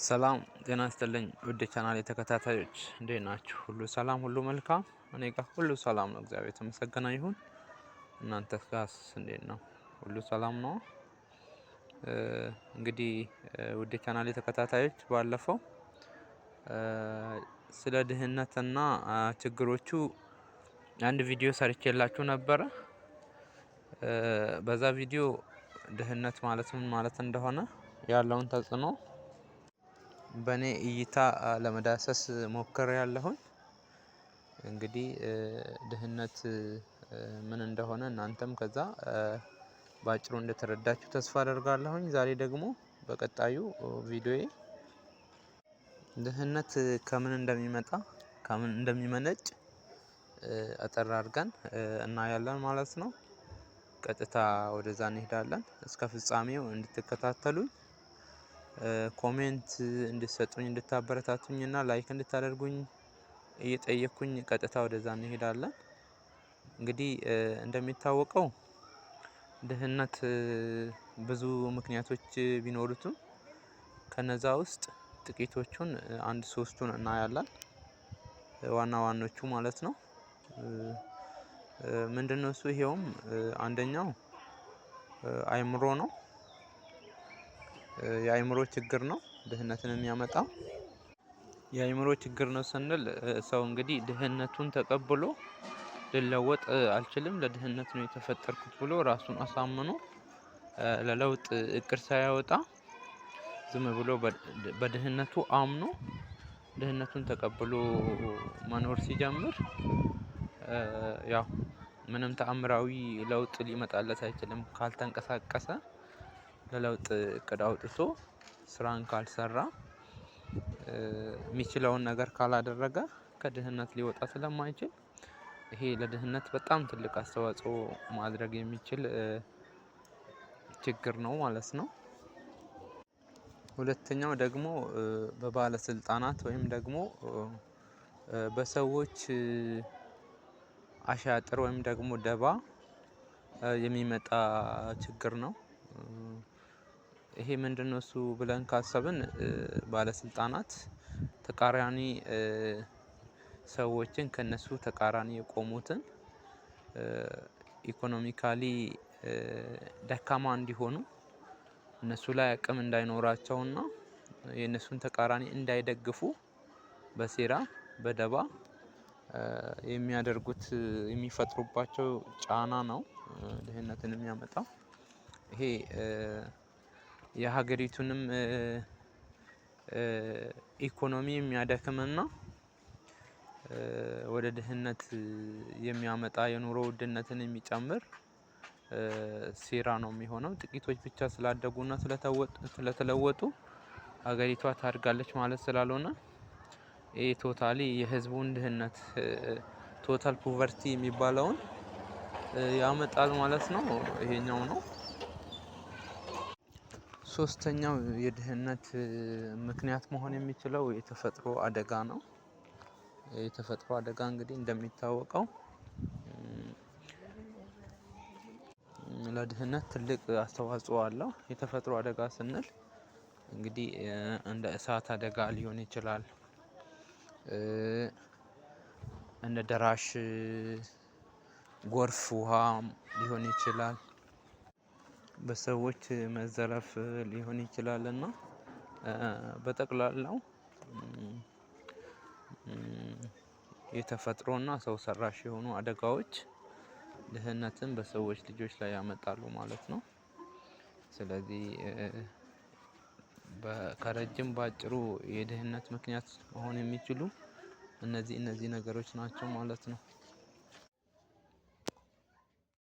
ሰላም ጤና ይስጥልኝ ውድ ቻናሌ ተከታታዮች እንዴት ናችሁ? ሁሉ ሰላም፣ ሁሉ መልካም። እኔ ጋር ሁሉ ሰላም ነው፣ እግዚአብሔር የተመሰገነ ይሁን። እናንተ ጋርስ እንዴት ነው? ሁሉ ሰላም ነው? እንግዲህ ውድ ቻናሌ ተከታታዮች ባለፈው ስለ ድህነትና ችግሮቹ አንድ ቪዲዮ ሰርቼላችሁ ነበረ። በዛ ቪዲዮ ድህነት ማለት ምን ማለት እንደሆነ ያለውን ተጽዕኖ በእኔ እይታ ለመዳሰስ ሞክሬያለሁኝ። እንግዲህ ድህነት ምን እንደሆነ እናንተም ከዛ ባጭሩ እንደተረዳችሁ ተስፋ አደርጋለሁኝ። ዛሬ ደግሞ በቀጣዩ ቪዲዮዬ ድህነት ከምን እንደሚመጣ ከምን እንደሚመነጭ አጠር አድርገን እናያለን ማለት ነው። ቀጥታ ወደዛ እንሄዳለን። እስከ ፍጻሜው እንድትከታተሉኝ ኮሜንት እንድትሰጡኝ እንድታበረታቱኝ እና ላይክ እንድታደርጉኝ እየጠየቅኩኝ ቀጥታ ወደዛ እንሄዳለን። እንግዲህ እንደሚታወቀው ድህነት ብዙ ምክንያቶች ቢኖሩትም ከነዛ ውስጥ ጥቂቶቹን አንድ ሶስቱን እናያለን። ዋና ዋናዎቹ ማለት ነው። ምንድነው እሱ? ይሄውም አንደኛው አይምሮ ነው። የአይምሮ ችግር ነው ድህነትን የሚያመጣው። የአይምሮ ችግር ነው ስንል ሰው እንግዲህ ድህነቱን ተቀብሎ ልለወጥ አልችልም፣ ለድህነት ነው የተፈጠርኩት ብሎ ራሱን አሳምኖ ለለውጥ እቅድ ሳያወጣ ዝም ብሎ በድህነቱ አምኖ ድህነቱን ተቀብሎ መኖር ሲጀምር ያው ምንም ተአምራዊ ለውጥ ሊመጣለት አይችልም። ካልተንቀሳቀሰ፣ ለለውጥ እቅድ አውጥቶ ስራን ካልሰራ፣ የሚችለውን ነገር ካላደረገ ከድህነት ሊወጣ ስለማይችል ይሄ ለድህነት በጣም ትልቅ አስተዋጽኦ ማድረግ የሚችል ችግር ነው ማለት ነው። ሁለተኛው ደግሞ በባለስልጣናት ወይም ደግሞ በሰዎች አሻጥር ወይም ደግሞ ደባ የሚመጣ ችግር ነው። ይሄ ምንድነው እሱ ብለን ካሰብን ባለስልጣናት ተቃራኒ ሰዎችን ከነሱ ተቃራኒ የቆሙትን ኢኮኖሚካሊ ደካማ እንዲሆኑ እነሱ ላይ አቅም እንዳይኖራቸውና የእነሱን ተቃራኒ እንዳይደግፉ በሴራ በደባ የሚያደርጉት የሚፈጥሩባቸው ጫና ነው ድህነትን የሚያመጣው። ይሄ የሀገሪቱንም ኢኮኖሚ የሚያደክምና ወደ ድህነት የሚያመጣ የኑሮ ውድነትን የሚጨምር ሴራ ነው የሚሆነው። ጥቂቶች ብቻ ስላደጉና ስለተለወጡ ሀገሪቷ ታድጋለች ማለት ስላልሆነ ይሄ ቶታሊ የህዝቡን ድህነት ቶታል ፖቨርቲ የሚባለውን ያመጣል ማለት ነው። ይሄኛው ነው። ሶስተኛው የድህነት ምክንያት መሆን የሚችለው የተፈጥሮ አደጋ ነው። የተፈጥሮ አደጋ እንግዲህ እንደሚታወቀው ለድህነት ትልቅ አስተዋጽኦ አለው። የተፈጥሮ አደጋ ስንል እንግዲህ እንደ እሳት አደጋ ሊሆን ይችላል። እንደ ደራሽ ጎርፍ ውሃ ሊሆን ይችላል። በሰዎች መዘረፍ ሊሆን ይችላል እና በጠቅላላው የተፈጥሮና ሰው ሰራሽ የሆኑ አደጋዎች ድህነትን በሰዎች ልጆች ላይ ያመጣሉ ማለት ነው። ስለዚህ ከረጅም ባጭሩ የድህነት ምክንያት መሆን የሚችሉ እነዚህ ነገሮች ናቸው ማለት ነው።